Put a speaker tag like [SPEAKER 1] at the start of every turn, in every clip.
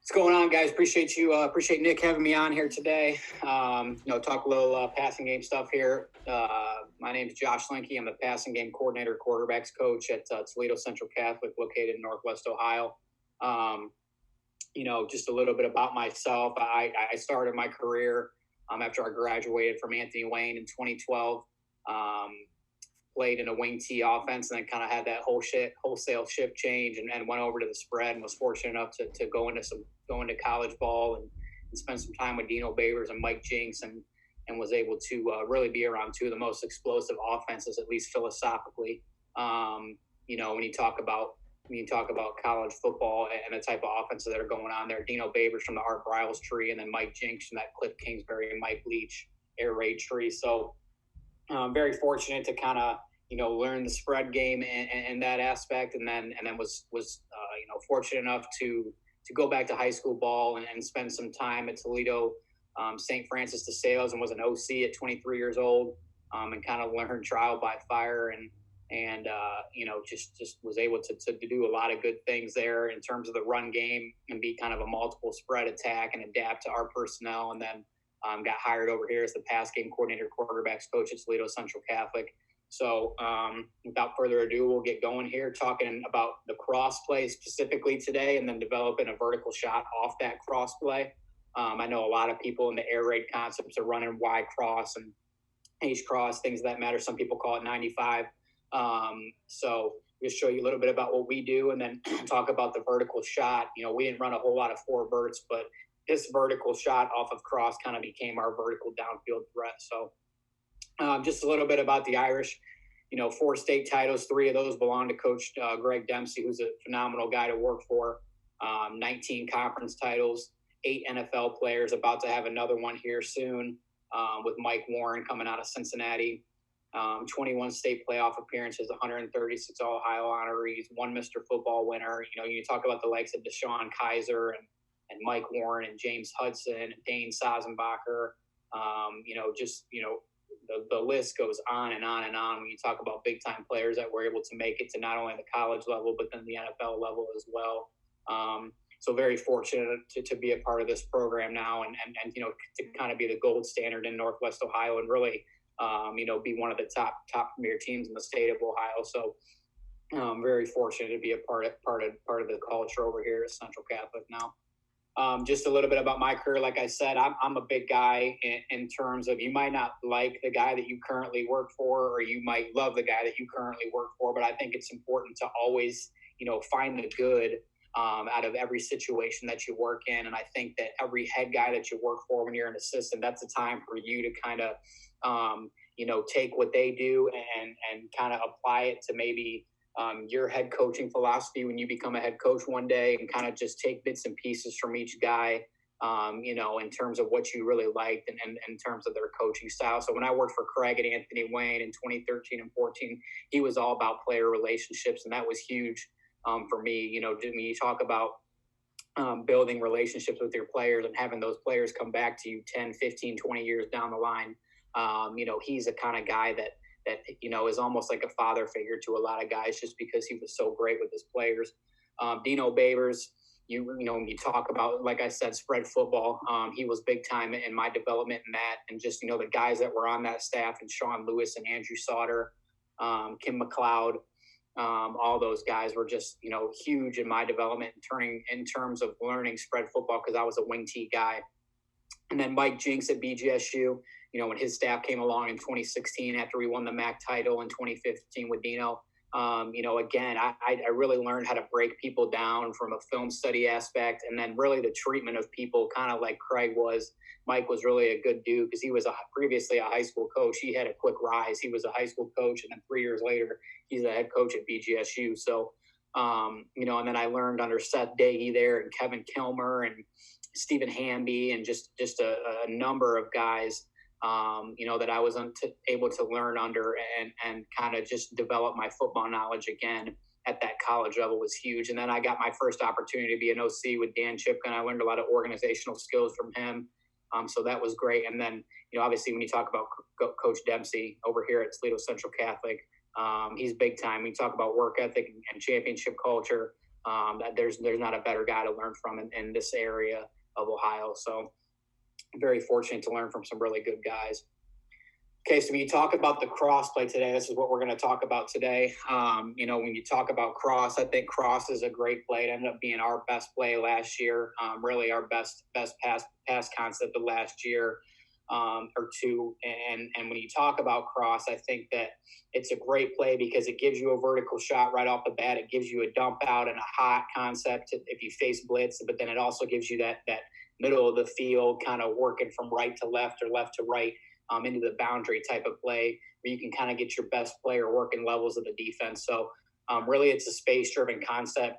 [SPEAKER 1] What's going on, guys? Appreciate Nick having me on here today. Talk a little passing game stuff here. My name is Josh Linke. I'm the passing game coordinator, quarterbacks coach at Toledo Central Catholic, located in Northwest Ohio. Just a little bit about myself. I started my career after I graduated from Anthony Wayne in 2012. Played in a wing T offense and then kind of had that wholesale shift change and went over to the spread and was fortunate enough to go into college ball and spend some time with Dino Babers and Mike Jinks and was able to really be around two of the most explosive offenses, at least philosophically. When you talk about college football and the type of offenses that are going on there, Dino Babers from the Art Briles tree, and then Mike Jinks from that Cliff Kingsbury and Mike Leach air raid tree. So very fortunate to kind of learn the spread game and that aspect, and then was fortunate enough to go back to high school ball and spend some time at Toledo St. Francis de Sales, and was an OC at 23 years old, and kind of learned trial by fire and just was able to do a lot of good things there in terms of the run game and be kind of a multiple spread attack and adapt to our personnel, and then got hired over here as the pass game coordinator, quarterbacks coach at Toledo Central Catholic. So without further ado, we'll get going here talking about the cross play specifically today, and then developing a vertical shot off that cross play. I know a lot of people in the air raid concepts are running Y cross and H cross, things that matter. Some people call it 95. So just show you a little bit about what we do, and then talk about the vertical shot. We didn't run a whole lot of four verts, but this vertical shot off of cross kind of became our vertical downfield threat. So just a little bit about the Irish, 4 state titles, 3 of those belong to Coach Greg Dempsey, who's a phenomenal guy to work for. 19 conference titles, 8 NFL players, about to have another one here soon with Mike Warren coming out of Cincinnati. 21 state playoff appearances, 136 Ohio honorees, 1 Mr. Football winner. You talk about the likes of Deshaun Kaiser and Mike Warren and James Hudson and Dane Sossenbacher. The list goes on and on and on when you talk about big time players that were able to make it to not only the college level, but then the NFL level as well. So very fortunate to be a part of this program now and to kind of be the gold standard in Northwest Ohio and really, be one of the top premier teams in the state of Ohio. So very fortunate to be a part of the culture over here at Central Catholic now. Just a little bit about my career. Like I said, I'm a big guy in terms of, you might not like the guy that you currently work for, or you might love the guy that you currently work for, but I think it's important to always, find the good out of every situation that you work in. And I think that every head guy that you work for when you're an assistant, that's a time for you to kind of, take what they do and kind of apply it to maybe your head coaching philosophy when you become a head coach one day, and kind of just take bits and pieces from each guy, in terms of what you really liked and in terms of their coaching style. So when I worked for Craig and Anthony Wayne in 2013 and 14, he was all about player relationships, and that was huge for me. When you talk about building relationships with your players and having those players come back to you 10, 15, 20 years down the line, he's the kind of guy that is almost like a father figure to a lot of guys, just because he was so great with his players. Dino Babers, when you talk about, like I said, spread football, he was big time in my development in that, and just, the guys that were on that staff, and Sean Lewis and Andrew Sauter, Kim McLeod, all those guys were just, huge in my development in terms of learning spread football, because I was a wing T guy. And then Mike Jinks at BGSU, when his staff came along in 2016 after we won the MAC title in 2015 with Dino, again, I really learned how to break people down from a film study aspect, and then really the treatment of people, kind of like Craig was. Mike was really a good dude because he was previously a high school coach. He had a quick rise. He was a high school coach, and then 3 years later, he's the head coach at BGSU. So, and then I learned under Seth Dagey there, and Kevin Kilmer and Stephen Hamby, and just a number of guys, that I was able to learn under and kind of just develop my football knowledge again at that college level was huge. And then I got my first opportunity to be an OC with Dan Chipkin. I learned a lot of organizational skills from him. So that was great. And then, obviously when you talk about Coach Dempsey over here at Toledo Central Catholic, he's big time. We talk about work ethic and championship culture. that there's not a better guy to learn from in this area of Ohio. So very fortunate to learn from some really good guys. Okay, so when you talk about the cross play today, this is what we're going to talk about today. When you talk about cross, I think cross is a great play. It ended up being our best play last year, really our best pass concept of last year or two. And when you talk about cross, I think that it's a great play because it gives you a vertical shot right off the bat. It gives you a dump out and a hot concept if you face blitz, but then it also gives you that middle of the field kind of working from right to left or left to right. Into the boundary type of play where you can kind of get your best player working levels of the defense. So really it's a space-driven concept.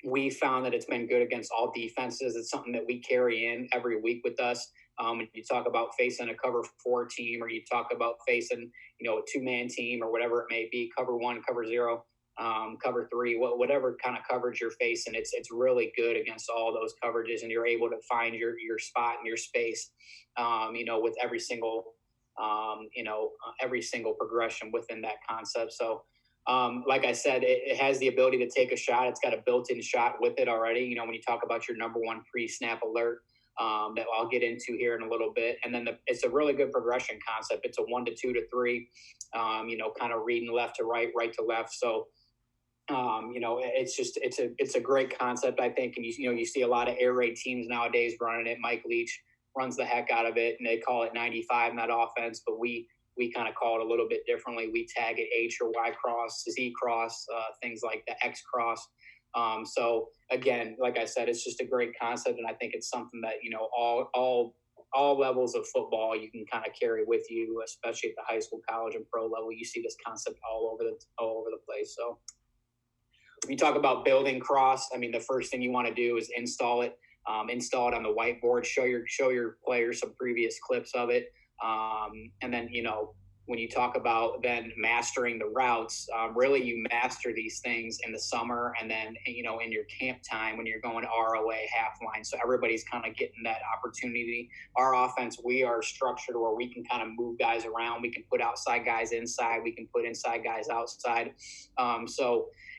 [SPEAKER 1] We found that it's been good against all defenses. It's something that we carry in every week with us. When you talk about facing a cover 4 team or you talk about facing, a 2-man team or whatever it may be, cover 1, cover 0, cover 3, whatever kind of coverage you're facing, it's really good against all those coverages, and you're able to find your spot and your space, with every single progression within that concept. So, like I said, it has the ability to take a shot. It's got a built-in shot with it already. When you talk about your number 1 pre-snap alert, that I'll get into here in a little bit. And then it's a really good progression concept. It's a 1 to 2 to 3, kind of reading left to right, right to left. So, it's a great concept, I think. And you see a lot of air raid teams nowadays running it. Mike Leach runs the heck out of it, and they call it 95 in that offense, but we kind of call it a little bit differently. We tag it H or Y cross, Z cross, things like the X cross. So again, like I said, it's just a great concept, and I think it's something that all levels of football you can kind of carry with you, especially at the high school, college, and pro level. You see this concept all over the place. So when you talk about building cross, I mean, the first thing you want to do is install it. Install it on the whiteboard, show your players some previous clips of it. And then, when you talk about then mastering the routes, really you master these things in the summer and then, in your camp time when you're going ROA half line. So everybody's kind of getting that opportunity. Our offense, we are structured where we can kind of move guys around. We can put outside guys inside. We can put inside guys outside.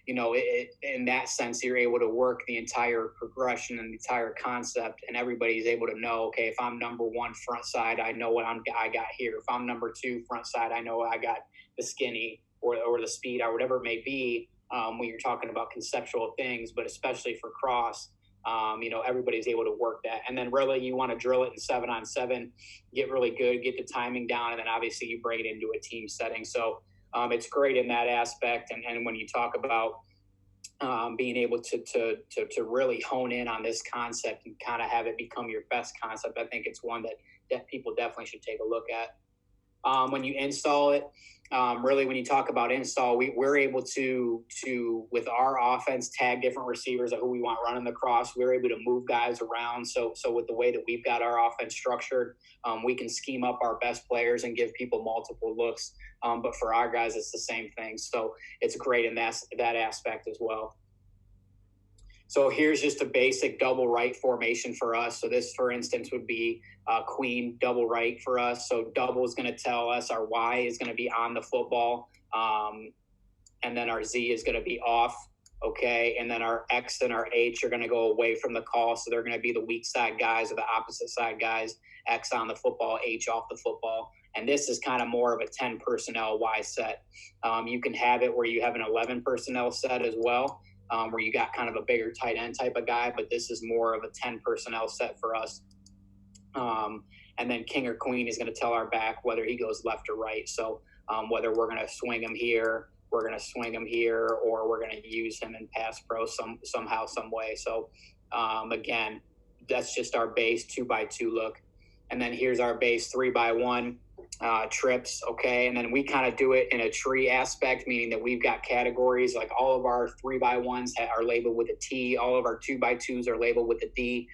[SPEAKER 1] In that sense, you're able to work the entire progression and the entire concept, and everybody's able to know, okay, if I'm number 1 front side, I know what I got here. If I'm number 2 front side, I know I got the skinny or the speed or whatever it may be. When you're talking about conceptual things, but especially for cross, everybody's able to work that. And then really you want to drill it in 7-on-7, get really good, get the timing down, and then obviously you bring it into a team setting. So it's great in that aspect. And when you talk about being able to really hone in on this concept and kind of have it become your best concept, I think it's one that people definitely should take a look at. When you install it, really when you talk about install, we're able to with our offense tag different receivers of who we want running the cross. We're able to move guys around. So with the way that we've got our offense structured, we can scheme up our best players and give people multiple looks. But for our guys, it's the same thing. So it's great in that aspect as well. So here's just a basic double right formation for us. So this, for instance, would be queen double right for us. So double is going to tell us our Y is going to be on the football. And then our Z is going to be off. Okay. And then our X and our H are going to go away from the call. So they're going to be the weak side guys or the opposite side guys. X on the football, H off the football. And this is kind of more of a 10 personnel Y set. You can have it where you have an 11 personnel set as well. Where you got kind of a bigger tight end type of guy, but this is more of a 10 personnel set for us. And then king or queen is going to tell our back whether he goes left or right. So whether we're going to swing him here, we're going to swing him here, or we're going to use him in pass pro somehow, some way. So again, that's just our base 2x2 look. And then here's our base 3x1 trips. Okay. And then we kind of do it in a tree aspect, meaning that we've got categories, like all of our 3x1s are labeled with a T. All of our 2x2s are labeled with a D.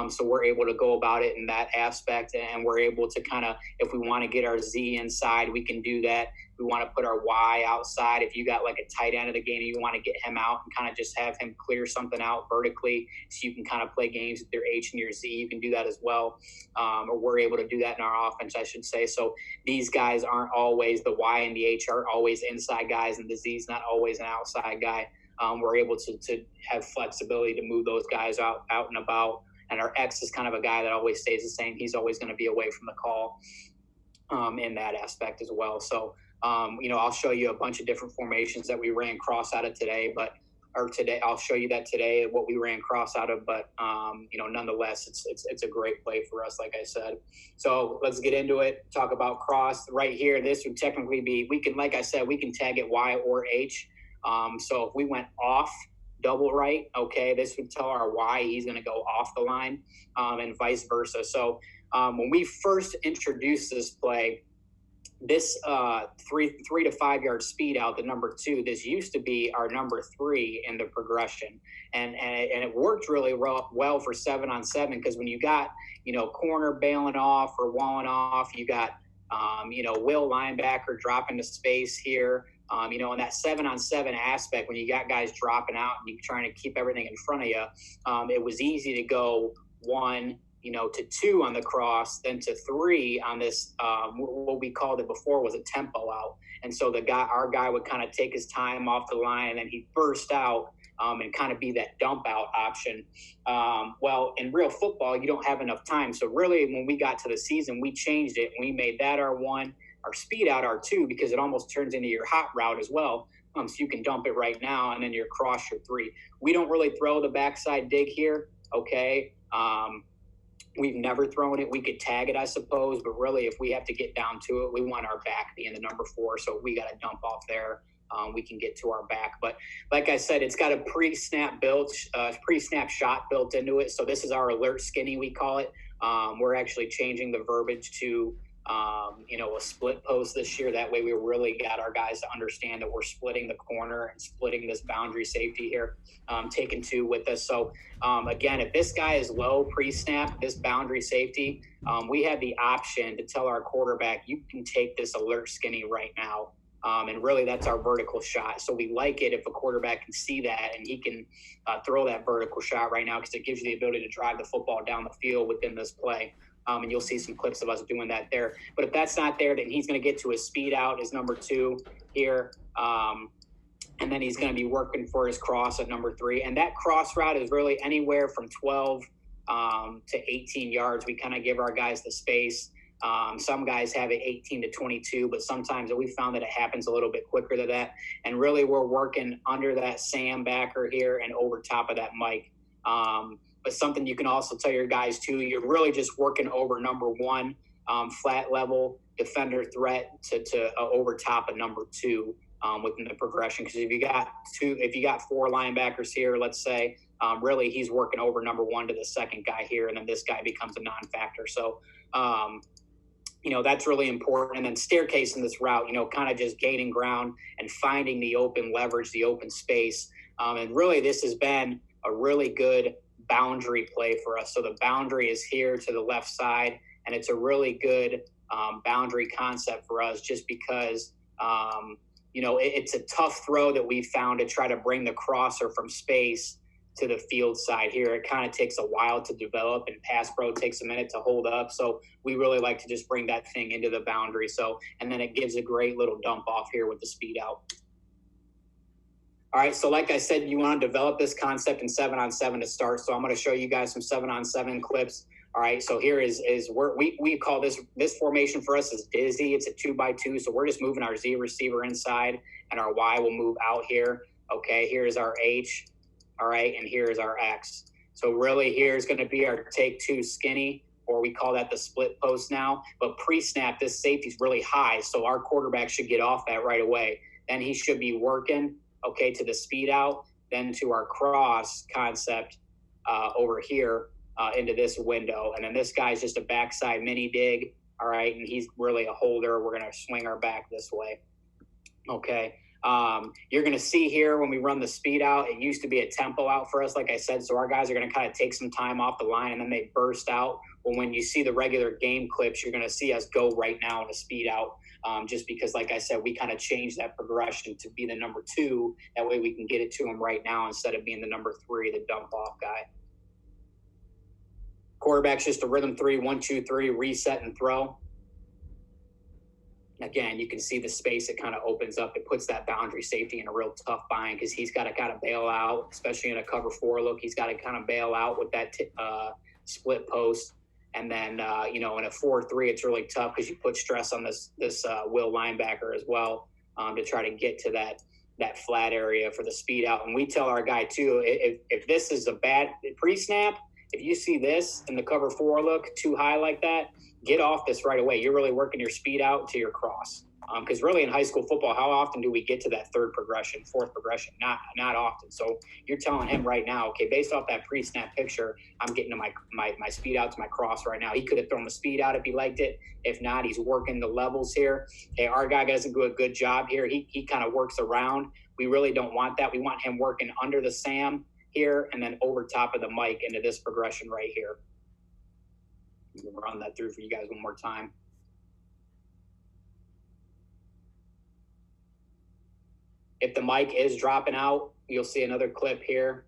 [SPEAKER 1] So we're able to go about it in that aspect, and we're able to kind of, if we want to get our Z inside, we can do that. We want to put our Y outside. If you got like a tight end of the game and you want to get him out and kind of just have him clear something out vertically so you can kind of play games with your H and your Z, you can do that as well. Or we're able to do that in our offense, I should say. So these guys aren't always, the Y and the H aren't always inside guys, and the Z is not always an outside guy. we're able to have flexibility to move those guys out and about. And our X is kind of a guy that always stays the same. He's always going to be away from the call in that aspect as well. So, I'll show you a bunch of different formations that we ran cross out of today, I'll show you that today, what we ran cross out of, but nonetheless, it's a great play for us, like I said. So let's get into it, talk about cross right here. This would technically be, we can tag it Y or H. So if we went off double right, okay, this would tell our Y he's going to go off the line, and vice versa. So when we first introduced this play, this 3 to 5 yard speed out, the number 2, this used to be our number 3 in the progression, and it worked really well for 7-on-7, because when you got corner bailing off or walling off, you got will linebacker dropping to space here, in that 7-on-7 aspect, when you got guys dropping out and you're trying to keep everything in front of you, it was easy to go 1 to 2 on the cross, then to 3 on this, what we called it before was a tempo out. And so our guy would kind of take his time off the line, and then he'd burst out and kind of be that dump out option. Well, in real football, you don't have enough time. So really, when we got to the season, we changed it. We made that our 1, our speed out our 2, because it almost turns into your hot route as well. So you can dump it right now, and then your cross your 3. We don't really throw the backside dig here, okay? We've never thrown it. We could tag it, I suppose, but really, if we have to get down to it, we want our back being the number 4. So if we got to dump off there, we can get to our back. But like I said, it's got a pre-snap shot built into it. So this is our alert skinny, we call it. We're actually changing the verbiage to a split post this year. That way we really got our guys to understand that we're splitting the corner and splitting this boundary safety here, taking 2 with us. So again, if this guy is low pre-snap, this boundary safety, we have the option to tell our quarterback, you can take this alert skinny right now. And really that's our vertical shot. So we like it if a quarterback can see that and he can throw that vertical shot right now, because it gives you the ability to drive the football down the field within this play. And you'll see some clips of us doing that there. But if that's not there, then he's going to get to his speed out, his number 2 here. And then he's going to be working for his cross at number 3. And that cross route is really anywhere from 12 to 18 yards. We kind of give our guys the space. Some guys have it 18 to 22, but sometimes we found that it happens a little bit quicker than that. And really, we're working under that Sam backer here and over top of that Mike. But something you can also tell your guys too, you're really just working over number 1, flat level defender threat to over top of number 2 within the progression. Because if you got 4 linebackers here, let's say, really he's working over number 1 to the second guy here, and then this guy becomes a non-factor. So, that's really important. And then staircase in this route, kind of just gaining ground and finding the open leverage, the open space. And really, this has been a really good boundary play for us. So the boundary is here to the left side, and it's a really good boundary concept for us, just because it's a tough throw that we found to try to bring the crosser from space to the field side here. It kind of takes a while to develop, and pass pro takes a minute to hold up. So we really like to just bring that thing into the boundary. So, and then it gives a great little dump off here with the speed out. All right, so like I said, you want to develop this concept in 7-on-7 to start. So I'm going to show you guys some 7-on-7 clips. All right, so here is where we call this formation for us is Dizzy. It's a 2x2, so we're just moving our Z receiver inside, and our Y will move out here. Okay, here's our H. All right, and here's our X. So really, here's going to be our take 2 skinny, or we call that the split post now. But pre-snap, this safety's really high, so our quarterback should get off that right away. Then he should be working, okay, to the speed out, then to our cross concept over here into this window. And then this guy's just a backside mini dig, all right, and he's really a holder. We're going to swing our back this way, okay. You're going to see here when we run the speed out, it used to be a tempo out for us, like I said, so our guys are going to kind of take some time off the line, and then they burst out. Well, when you see the regular game clips, you're going to see us go right now in a speed out. Just because, like I said, we kind of changed that progression to be the number 2. That way we can get it to him right now instead of being the number 3, the dump off guy. Quarterback's just a rhythm 3, 1, 2, 3, reset and throw. Again, you can see the space it kind of opens up. It puts that boundary safety in a real tough bind because he's got to kind of bail out, especially in a cover 4 look. He's got to kind of bail out with that split post. And then, in a 4-3, it's really tough because you put stress on this will linebacker as well to try to get to that flat area for the speed out. And we tell our guy, too, if this is a bad pre-snap, if you see this in the cover 4 look too high like that, get off this right away. You're really working your speed out to your cross. Because really in high school football, how often do we get to that third progression, fourth progression? Not often. So you're telling him right now, okay, based off that pre-snap picture, I'm getting to my speed out to my cross right now. He could have thrown the speed out if he liked it. If not, he's working the levels here. Okay, our guy doesn't do a good job here. He kind of works around. We really don't want that. We want him working under the Sam here and then over top of the Mike into this progression right here. We'll run that through for you guys one more time. If the Mike is dropping out, you'll see another clip here.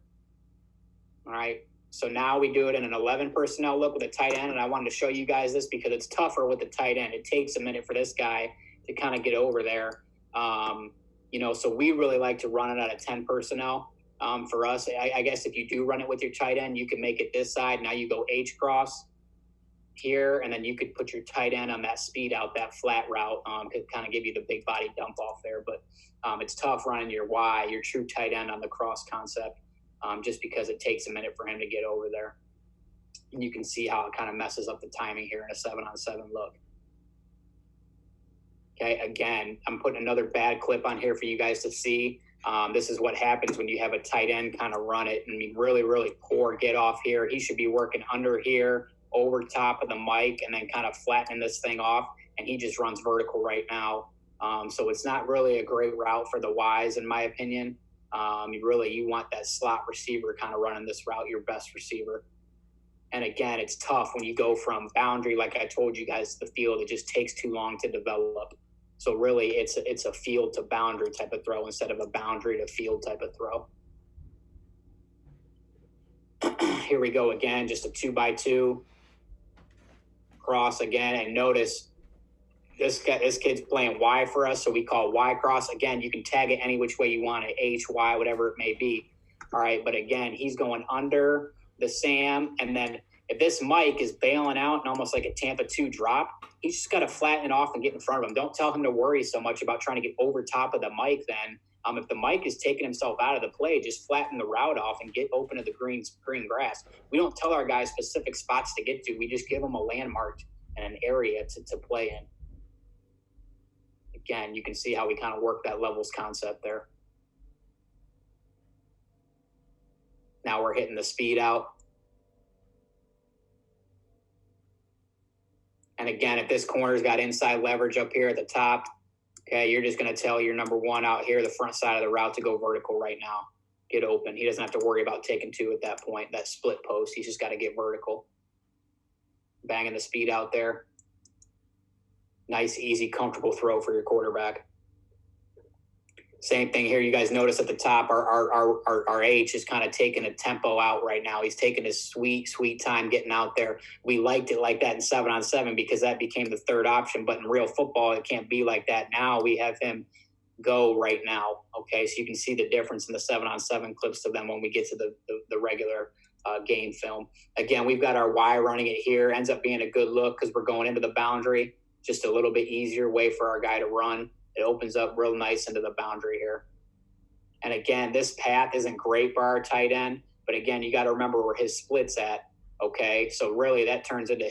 [SPEAKER 1] All right. So now we do it in an 11 personnel look with a tight end. And I wanted to show you guys this because it's tougher with the tight end. It takes a minute for this guy to kind of get over there. So we really like to run it out of 10 personnel. For us, I guess if you do run it with your tight end, you can make it this side. Now you go H cross here, and then you could put your tight end on that speed out, that flat route, to kind of give you the big body dump off there. But it's tough running your Y, your true tight end on the cross concept, just because it takes a minute for him to get over there. And you can see how it kind of messes up the timing here in a 7-on-7 look. Okay, again, I'm putting another bad clip on here for you guys to see. This is what happens when you have a tight end kind of run it. I mean, really, really poor get off here. He should be working under here, over top of the Mike, and then kind of flattening this thing off. And he just runs vertical right now. So it's not really a great route for the Ys, in my opinion. You want that slot receiver kind of running this route, your best receiver. And again, it's tough when you go from boundary, like I told you guys, to the field. It just takes too long to develop. So really, it's a field to boundary type of throw instead of a boundary to field type of throw. Here we go again, just a 2x2 cross again. And notice this kid's playing Y for us, so we call Y cross. Again, you can tag it any which way you want it, H, Y, whatever it may be. All right, but again, he's going under the Sam, and then if this Mike is bailing out and almost like a Tampa 2 drop, he's just got to flatten it off and get in front of him. Don't tell him to worry so much about trying to get over top of the Mike then. If the Mike is taking himself out of the play, just flatten the route off and get open to the green grass. We don't tell our guys specific spots to get to. We just give them a landmark and an area to play in. Again, you can see how we kind of work that levels concept there. Now we're hitting the speed out. And again, if this corner's got inside leverage up here at the top, okay, you're just going to tell your number 1 out here, the front side of the route, to go vertical right now. Get open. He doesn't have to worry about taking 2 at that point, that split post. He's just got to get vertical. Banging the speed out there. Nice, easy, comfortable throw for your quarterback. Same thing here. You guys notice at the top, our H is kind of taking a tempo out right now. He's taking his sweet time getting out there. We liked it like that in 7-on-7 because that became the third option. But in real football, it can't be like that. Now we have him go right now. Okay, so you can see the difference in the 7-on-7 clips to them when we get to the regular game film. Again, we've got our Y running it here. Ends up being a good look because we're going into the boundary. Just a little bit easier way for our guy to run. It opens up real nice into the boundary here. And again, this path isn't great for our tight end, but again, you got to remember where his split's at. Okay, so really that turns into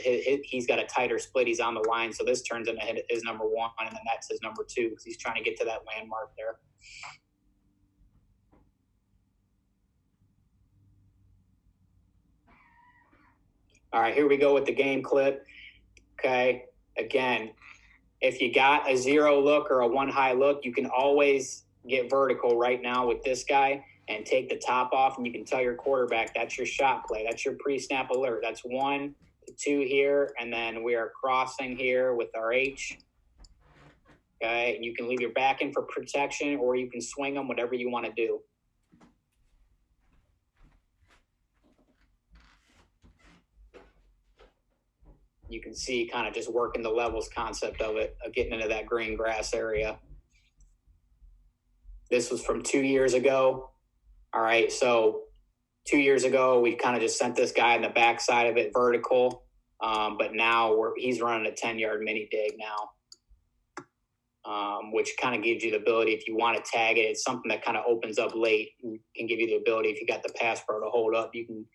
[SPEAKER 1] he's got a tighter split. He's on the line, so this turns into his number 1, and then that's his number 2 because he's trying to get to that landmark there. All right, here we go with the game clip. Okay, again, if you got a 0 look or a 1 high look, you can always get vertical right now with this guy and take the top off, and you can tell your quarterback that's your shot play. That's your pre-snap alert. That's 1 to 2 here, and then we are crossing here with our H. Okay, and you can leave your back in for protection, or you can swing them, whatever you want to do. You can see kind of just working the levels concept of it, of getting into that green grass area. This was from 2 years ago. All right, so 2 years ago, we kind of just sent this guy in the backside of it vertical, but now he's running a 10-yard mini dig now, which kind of gives you the ability, if you want to tag it, it's something that kind of opens up late and can give you the ability, if you got the pass pro to hold up, you can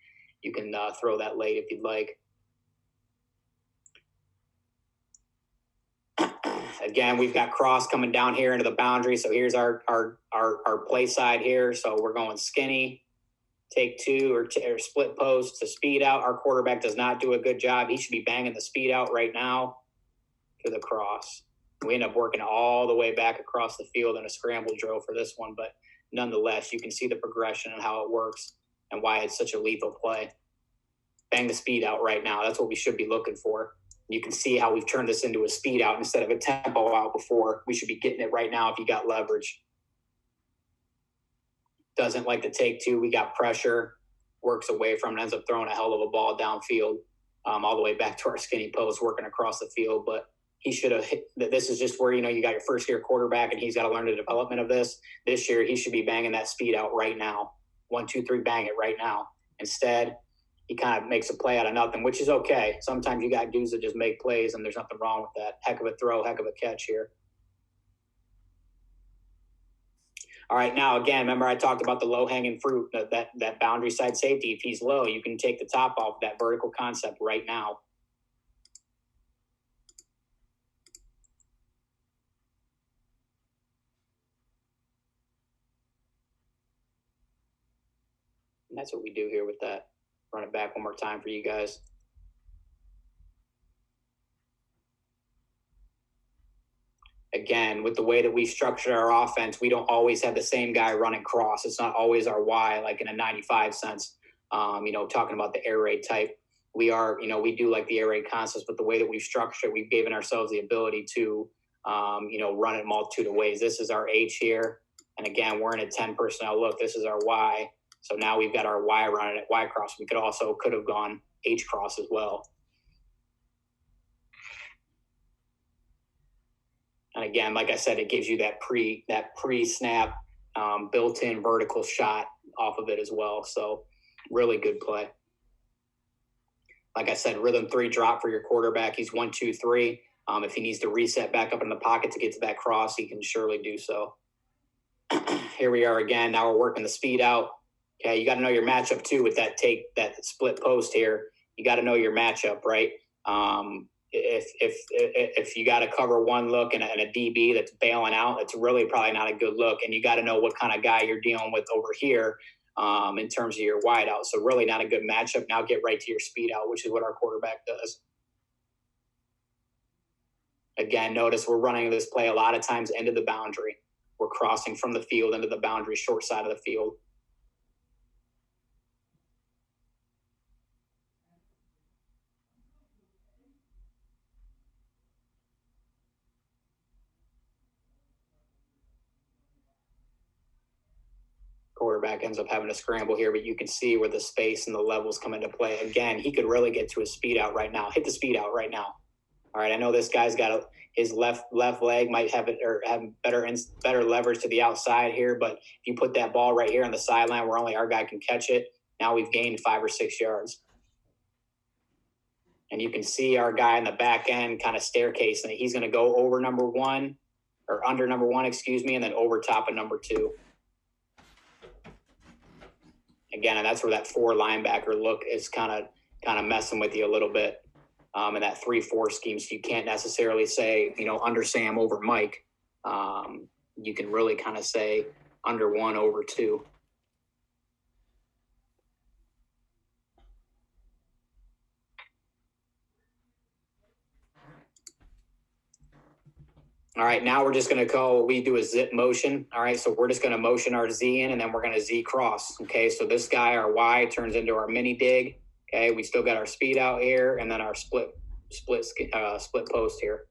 [SPEAKER 1] throw that late if you'd like. Again, we've got cross coming down here into the boundary. So here's our play side here. So we're going skinny, take two, or split post to speed out. Our quarterback does not do a good job. He should be banging the speed out right now to the cross. We end up working all the way back across the field in a scramble drill for this one, but nonetheless, you can see the progression and how it works and why it's such a lethal play. Bang the speed out right now. That's what we should be looking for. You can see how we've turned this into a speed out instead of a tempo out before. We should be getting it right now if you got leverage. Doesn't like to take two. We got pressure, works away from it, ends up throwing a hell of a ball downfield, all the way back to our skinny post, working across the field. But he should have hit. This is just where, you got your first year quarterback and he's got to learn the development of this. This year, he should be banging that speed out right now. 1, 2, 3, bang it right now. Instead, he kind of makes a play out of nothing, which is okay. Sometimes you got dudes that just make plays, and there's nothing wrong with that. Heck of a throw, heck of a catch here. All right, now, again, remember I talked about the low-hanging fruit, that boundary side safety. If he's low, you can take the top off that vertical concept right now. And that's what we do here with that. Run it back one more time for you guys. Again, with the way that we structured our offense, we don't always have the same guy running cross. It's not always our Y, like in a 95 sense. Talking about the air raid type, we do like the air raid concepts, but the way that we've structured it, we've given ourselves the ability to, run it multitude of ways. This is our H here. And again, we're in a 10 personnel look. This is our Y. So now we've got our Y running at Y cross. We could have gone H cross as well. And again, like I said, it gives you that pre-snap built-in vertical shot off of it as well. So really good play. Like I said, rhythm 3 drop for your quarterback. He's 1, 2, 3. If he needs to reset back up in the pocket to get to that cross, he can surely do so. Here we are again. Now we're working the speed out. Okay, you got to know your matchup too with that split post here. You got to know your matchup, right? If you got to cover one look and a DB that's bailing out, it's really probably not a good look. And you got to know what kind of guy you're dealing with over here in terms of your wide out. So really not a good matchup. Now get right to your speed out, which is what our quarterback does. Again, notice we're running this play a lot of times into the boundary. We're crossing from the field into the boundary, short side of the field. Quarterback ends up having to scramble here, but you can see where the space and the levels come into play. Again, he could really get to his speed out right now. Hit the speed out right now. All right, I know this guy's got his left leg might have it or have better leverage to the outside here, but if you put that ball right here on the sideline where only our guy can catch it, now we've gained 5 or 6 yards. And you can see our guy in the back end kind of staircasing it. He's going to go over number 1 or under number 1, and then over top of number 2. Again, and that's where that 4 linebacker look is kind of messing with you a little bit. And that 3-4 scheme, so you can't necessarily say, under Sam over Mike. You can really kind of say under 1 over 2. All right, now we're just going to we do a zip motion. All right, so we're just going to motion our Z in, and then we're going to Z cross. Okay, so this guy, our Y, turns into our mini dig. Okay, we still got our speed out here, and then our split post here.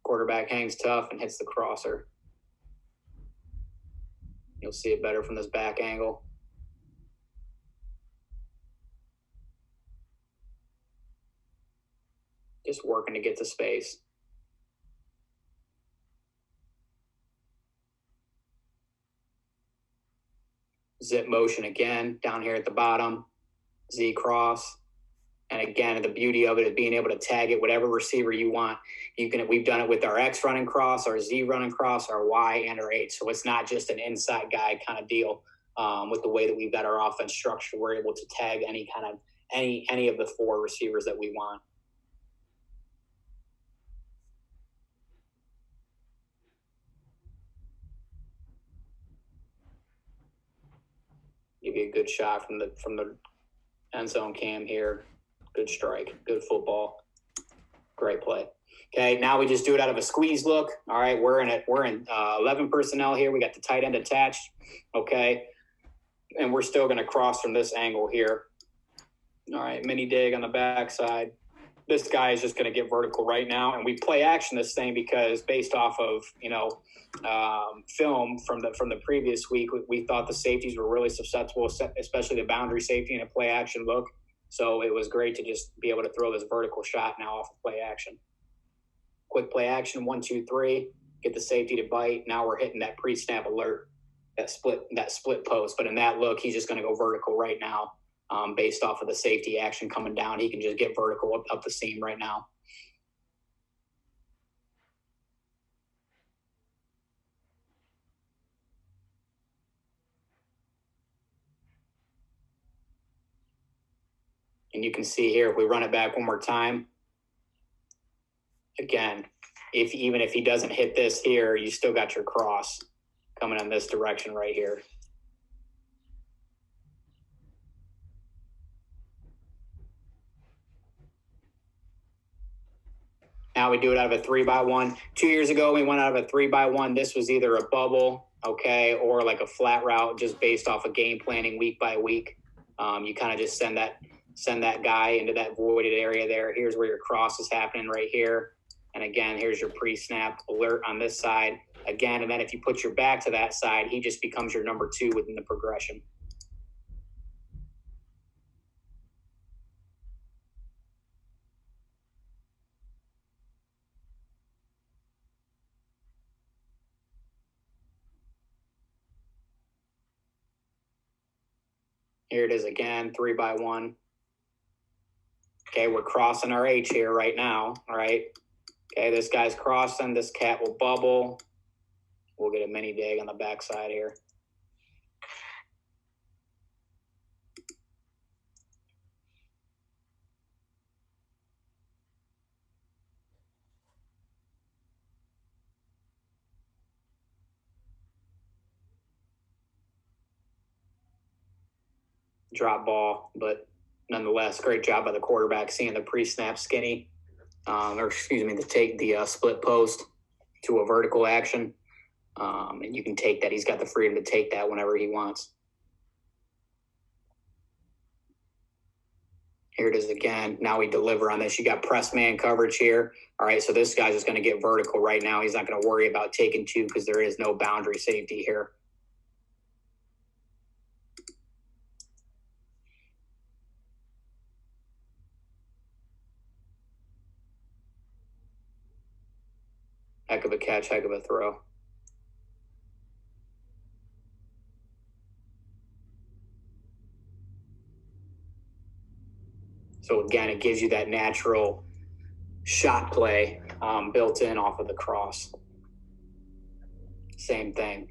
[SPEAKER 1] Quarterback hangs tough and hits the crosser. You'll see it better from this back angle. Just working to get to space. Zip motion again down here at the bottom. Z cross. And again, the beauty of it is being able to tag it whatever receiver you want. We've done it with our X running cross, our Z running cross, our Y, and our H. So it's not just an inside guy kind of deal. With the way that we've got our offense structured, we're able to tag any of the four receivers that we want. Give you a good shot from the end zone cam here. Good strike, good football, great play. Okay, now we just do it out of a squeeze look. All right, we're in 11 personnel here. We got the tight end attached. Okay, and we're still going to cross from this angle here. All right, mini dig on the backside. This guy is just going to get vertical right now, and we play action this thing because based off of film from the previous week, we thought the safeties were really susceptible, especially the boundary safety in a play action look. So it was great to just be able to throw this vertical shot now off of play action. Quick play action, 1, 2, 3. Get the safety to bite. Now we're hitting that pre-snap alert, that split post. But in that look, he's just going to go vertical right now. Based off of the safety action coming down, he can just get vertical up the seam right now. And you can see here, if we run it back one more time, again, even if he doesn't hit this here, you still got your cross coming in this direction right here. Now we do it out of a 3x1. 2 years ago, we went out of a 3x1. This was either a bubble, okay, or like a flat route, just based off of game planning week by week. You kind of just send that guy into that voided area there. Here's where your cross is happening right here. And again, here's your pre-snap alert on this side. Again, and then if you put your back to that side, he just becomes your number 2 within the progression. Here it is again, 3x1. Okay, we're crossing our H here right now, all right? Okay, this guy's crossing. This cat will bubble. We'll get a mini dig on the backside here. Drop ball, but nonetheless, great job by the quarterback seeing the pre-snap skinny, to take the split post to a vertical action. And you can take that. He's got the freedom to take that whenever he wants. Here it is again. Now we deliver on this. You got press man coverage here. All right, so this guy's just going to get vertical right now. He's not going to worry about taking 2 because there is no boundary safety here. Heck of a catch, heck of a throw. So again, it gives you that natural shot play built in off of the cross. Same thing.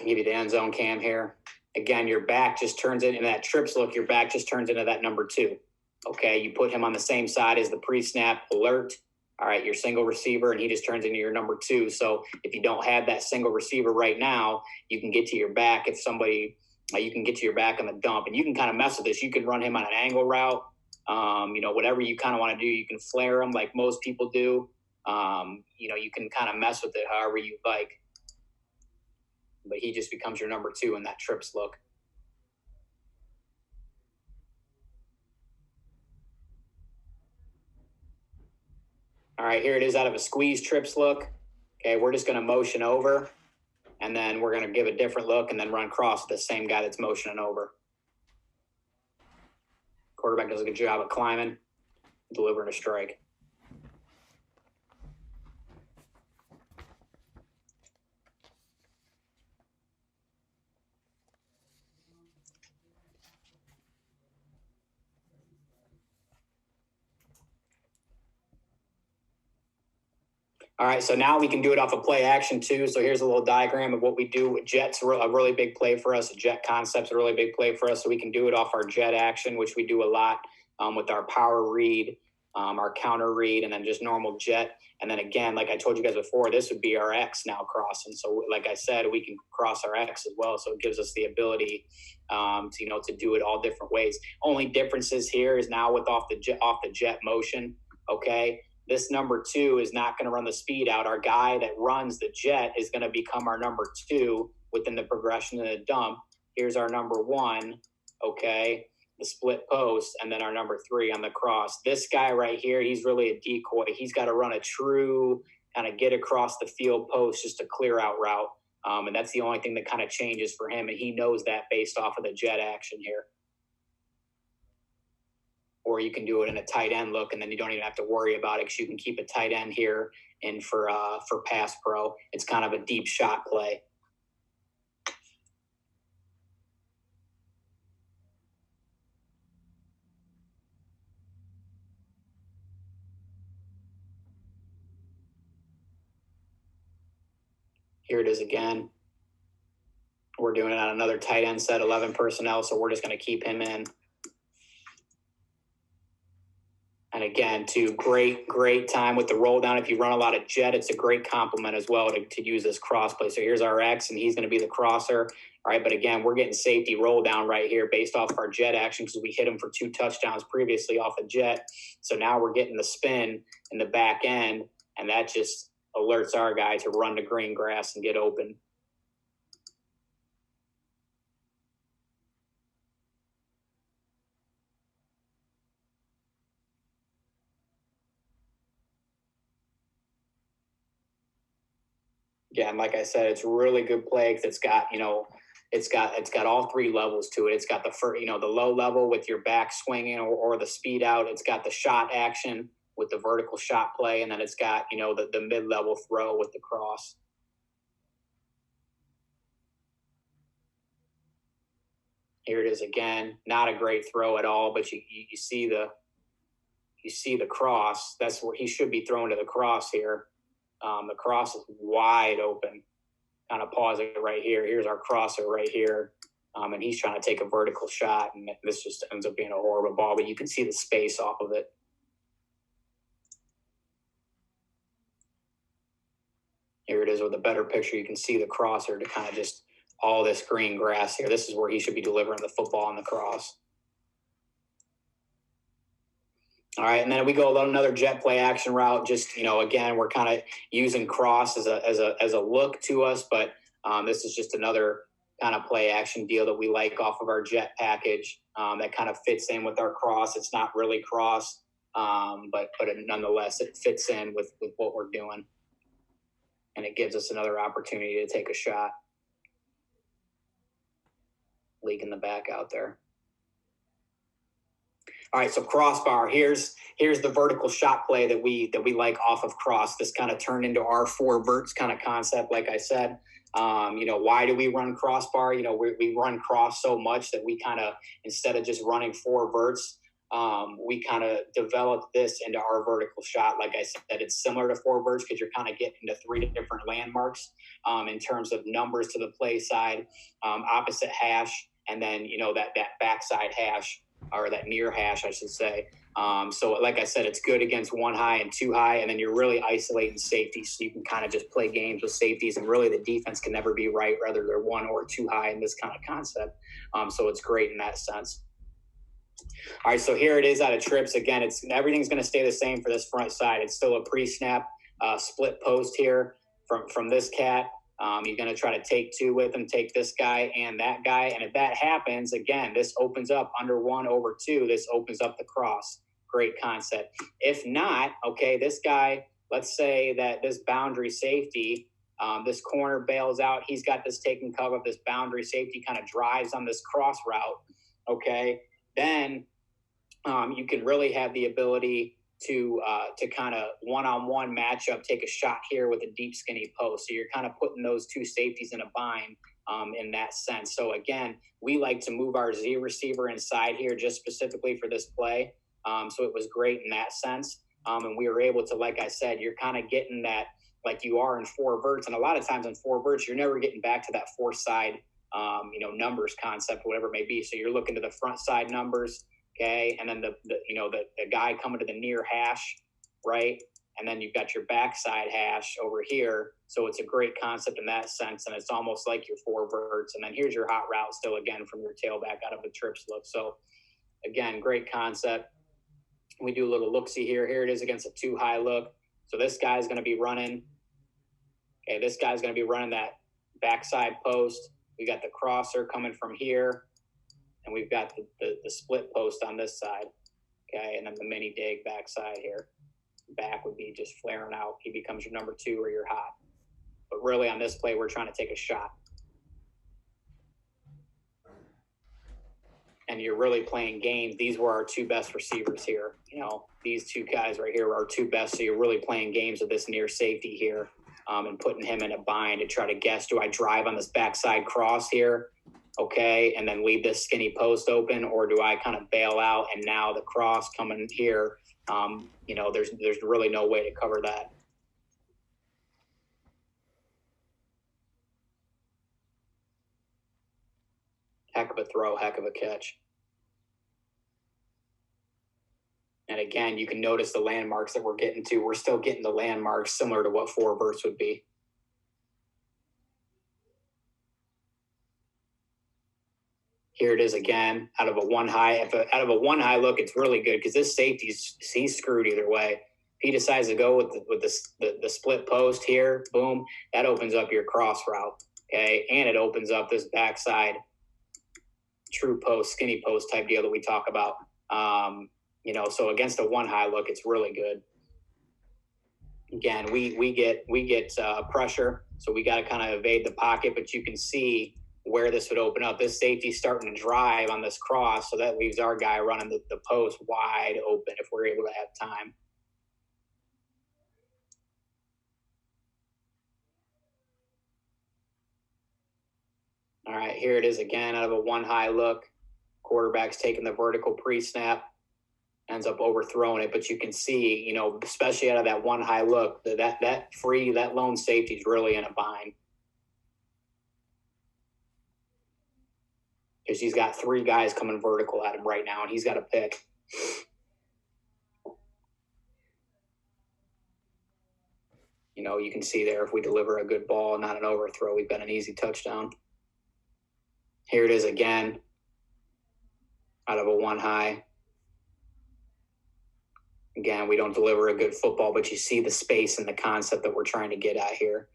[SPEAKER 1] Give you the end zone cam here. Again, your back just turns into that trips look. Your back just turns into that number 2. Okay, you put him on the same side as the pre-snap alert. All right, your single receiver, and he just turns into your number 2. So if you don't have that single receiver right now, you can get to your back. If somebody, you can get to your back on the dump, and you can kind of mess with this. You can run him on an angle route. Whatever you kind of want to do, you can flare him like most people do. You can kind of mess with it however you like. but he just becomes your number 2 in that trips look. All right, here it is out of a squeeze trips look. Okay, we're just going to motion over, and then we're going to give a different look and then run cross with the same guy that's motioning over. Quarterback does a good job of climbing, delivering a strike. All right, so now we can do it off of play action too. So here's a little diagram of what we do with jets. A really big play for us. A jet concept's a really big play for us. So we can do it off our jet action, which we do a lot with our power read, our counter read, and then just normal jet. And then again, like I told you guys before, this would be our X now crossing. So like I said, we can cross our X as well. So it gives us the ability to do it all different ways. Only differences here is now with off the jet motion. Okay. This number 2 is not going to run the speed out. Our guy that runs the jet is going to become our number 2 within the progression of the dump. Here's our number 1, okay, the split post, and then our number 3 on the cross. This guy right here, he's really a decoy. He's got to run a true kind of get across the field post, just a clear out route. And that's the only thing that kind of changes for him, and he knows that based off of the jet action here. Or you can do it in a tight end look, and then you don't even have to worry about it because you can keep a tight end here in for pass pro. It's kind of a deep shot play. Here it is again. We're doing it on another tight end set, 11 personnel, so we're just going to keep him in. And again, great time with the roll down. If you run a lot of jet, it's a great complement as well to use this cross play. So here's our X, and he's going to be the crosser. All right, but again, we're getting safety roll down right here based off of our jet action because we hit him for 2 touchdowns previously off a jet. So now we're getting the spin in the back end, and that just alerts our guy to run the green grass and get open. Yeah, and like I said, it's a really good play because it's got all 3 levels to it. It's got the the low level with your back swinging or the speed out. It's got the shot action with the vertical shot play, and then it's got the mid-level throw with the cross. Here it is again. Not a great throw at all, but you see the cross. That's where he should be thrown to the cross here. The cross is wide open. Kind of pause it right here. Here's our crosser right here. And he's trying to take a vertical shot, and this just ends up being a horrible ball, but you can see the space off of it. Here it is with a better picture. You can see the crosser to kind of just all this green grass here. This is where he should be delivering the football on the cross. All right, and then we go another jet play action route. Just again, we're kind of using cross as a look to us, but this is just another kind of play action deal that we like off of our jet package that kind of fits in with our cross. It's not really cross, but nonetheless, it fits in with what we're doing, and it gives us another opportunity to take a shot. Leak in the back out there. All right, so crossbar. Here's the vertical shot play that we like off of cross. This kind of turned into our 4 verts kind of concept. Like I said, why do we run crossbar? We run cross so much that we kind of, instead of just running 4 verts, we kind of developed this into our vertical shot. Like I said, it's similar to 4 verts because you're kind of getting to 3 different landmarks in terms of numbers to the play side, opposite hash, and then that backside hash, or that near hash, I should say. So like I said, it's good against 1 high and 2 high, and then you're really isolating safety, so you can kind of just play games with safeties, and really the defense can never be right, whether they're 1 or 2 high in this kind of concept. So it's great in that sense. All right, so here it is out of trips. Again, everything's going to stay the same for this front side. It's still a pre-snap split post here from this cat. He's going to try to take two with him, take this guy and that guy. And if that happens, again, this opens up under 1 over 2. This opens up the cross. Great concept. If not, okay, this guy, let's say that this boundary safety, this corner bails out. He's got this taken cover. This boundary safety kind of drives on this cross route, okay? Then you can really have the ability to kind of one-on-one matchup, take a shot here with a deep skinny post. So you're kind of putting those two safeties in a bind in that sense. So again, we like to move our Z receiver inside here just specifically for this play. So it was great in that sense. And we were able to, like I said, you're kind of getting that like you are in 4 verts. And a lot of times in 4 verts, you're never getting back to that 4 side, numbers concept, whatever it may be. So you're looking to the front side numbers. Okay, and then the guy coming to the near hash, right? And then you've got your backside hash over here. So it's a great concept in that sense, and it's almost like your 4 verts. And then here's your hot route still again from your tailback out of a trips look. So again, great concept. We do a little look-see here. Here it is against a 2 high look. So this guy's going to be running. Okay, this guy's going to be running that backside post. We got the crosser coming from here. And we've got the split post on this side, okay, and then the mini dig backside here. Back would be just flaring out. He becomes your number 2 or your hot. But really on this play, we're trying to take a shot. And you're really playing games. These were our 2 best receivers here. These 2 guys right here are our 2 best. So you're really playing games with this near safety here and putting him in a bind to try to guess, do I drive on this backside cross here? Okay, and then leave this skinny post open, or do I kind of bail out and now the cross coming here, there's really no way to cover that. Heck of a throw, heck of a catch. And again, you can notice the landmarks that we're getting to. We're still getting the landmarks similar to what 4 verts would be. Here it is again, out of a 1 high. Out of a 1 high look, it's really good because this safety's he's screwed either way. If he decides to go with the split post here, boom, that opens up your cross route, okay? And it opens up this backside true post, skinny post type deal that we talk about. So against a 1 high look, it's really good. Again, we get pressure, so we got to kind of evade the pocket, but you can see where this would open up. This safety's starting to drive on this cross, so that leaves our guy running the post wide open if we're able to have time. All right, here it is again out of a 1 high look. Quarterback's taking the vertical pre-snap, ends up overthrowing it, but you can see, especially out of that 1 high look, that lone safety's really in a bind. Because he's got 3 guys coming vertical at him right now, and he's got to pick. You can see there if we deliver a good ball, not an overthrow, we've got an easy touchdown. Here it is again, out of a 1 high. Again, we don't deliver a good football, but you see the space and the concept that we're trying to get at here.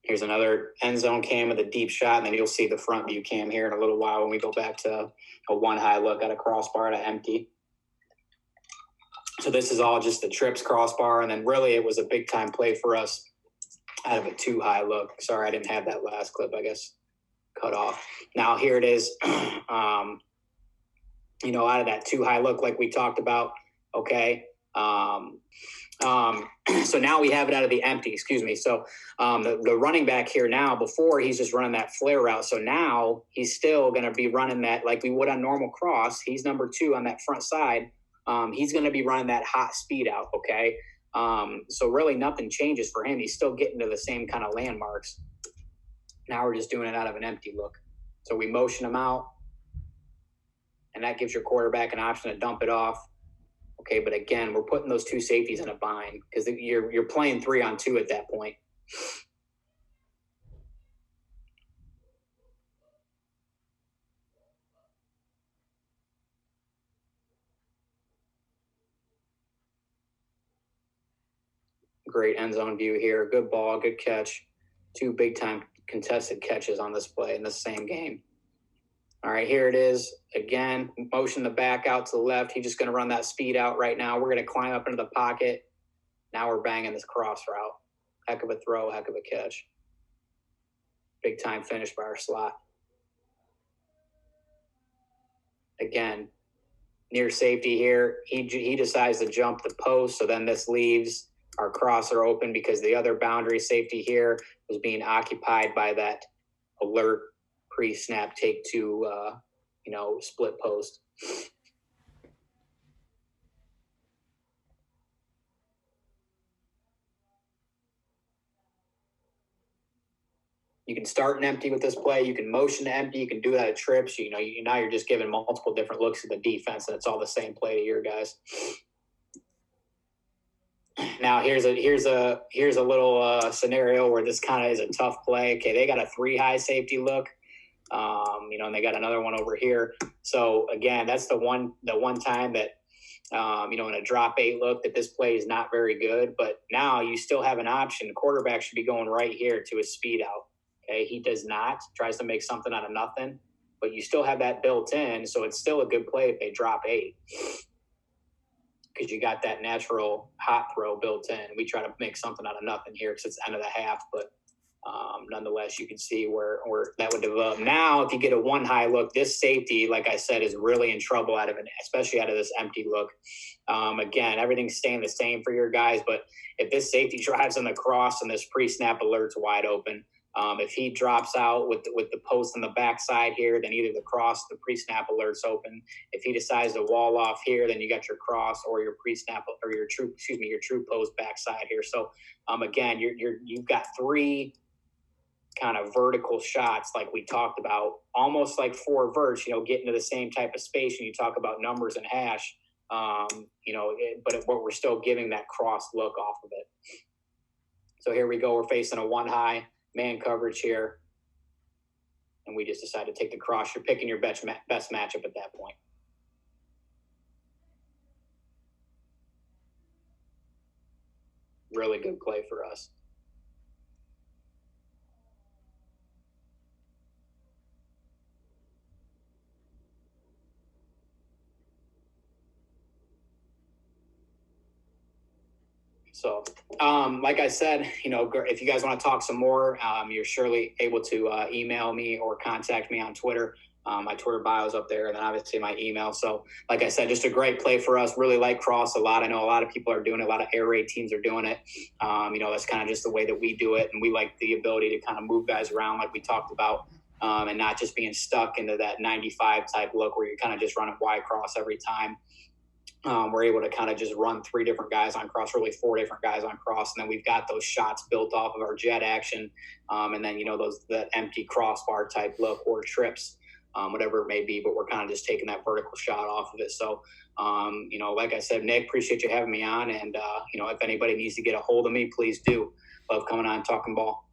[SPEAKER 1] Here's another end zone cam with a deep shot, and then you'll see the front view cam here in a little while when we go back to a 1 high look at a crossbar to empty. So this is all just the trips crossbar, and then really it was a big time play for us out of a 2 high look. Sorry, I didn't have that last clip, I guess, cut off. Now here it is, out of that 2 high look like we talked about, okay. So now we have it out of the empty, excuse me. So the running back here now, before he's just running that flare route. So now he's still going to be running that like we would on normal cross. He's number 2 on that front side. He's going to be running that hot speed out, okay? So really nothing changes for him. He's still getting to the same kind of landmarks. Now we're just doing it out of an empty look. So we motion him out, and that gives your quarterback an option to dump it off. Okay, but again, we're putting those 2 safeties in a bind because you're playing 3-on-2 at that point. great end zone view here. Good ball, good catch. 2 big-time contested catches on this play in the same game. All right, here it is. Again, motion the back out to the left. He's just going to run that speed out right now. We're going to climb up into the pocket. Now we're banging this cross route. Heck of a throw, heck of a catch. Big-time finish by our slot. Again, near safety here. He decides to jump the post, so then this leaves our crosser open because the other boundary safety here was being occupied by that alert pre-snap take to, split post. You can start an empty with this play. You can motion to empty. You can do that at trips. Now you're just giving multiple different looks at the defense, and it's all the same play to your guys. Now here's a little scenario where this kind of is a tough play. Okay, they got a 3 high safety look, and they got another one over here. So again, that's the one time that in a drop 8 look that this play is not very good. But now you still have an option. The quarterback should be going right here to his speed out. Okay, he does not. Tries to make something out of nothing, but you still have that built in, so it's still a good play if they drop 8. Because you got that natural hot throw built in. We try to make something out of nothing here because it's the end of the half, but nonetheless, you can see where that would develop. Now, if you get a 1 high look, this safety, like I said, is really in trouble especially out of this empty look. Again, everything's staying the same for your guys, but if this safety drives on the cross and this pre-snap alert's wide open, if he drops out with the post on the backside here, then either the cross, the pre-snap alert's open. If he decides to wall off here, then you got your cross or your pre-snap or your true post backside here. So again, you've got 3 kind of vertical shots like we talked about, almost like 4 verts, getting to the same type of space. And you talk about numbers and hash, but we're still giving that cross look off of it. So here we go. We're facing a 1 high. Man coverage here, and we just decide to take the cross. You're picking your best matchup at that point. Really good play for us. So, like I said, if you guys want to talk some more, you're surely able to email me or contact me on Twitter. My Twitter bio is up there, and then obviously my email. So, like I said, just a great play for us. Really like cross a lot. I know a lot of people are doing it. A lot of air raid teams are doing it. That's kind of just the way that we do it, and we like the ability to kind of move guys around like we talked about, and not just being stuck into that 95 type look where you're kind of just running Y cross every time. We're able to kind of just run 3 different guys on cross, really 4 different guys on cross. And then we've got those shots built off of our jet action. And then, that empty crossbar type look or trips, whatever it may be, but we're kind of just taking that vertical shot off of it. So, like I said, Nick, appreciate you having me on. And, if anybody needs to get a hold of me, please do. Love coming on and talking ball.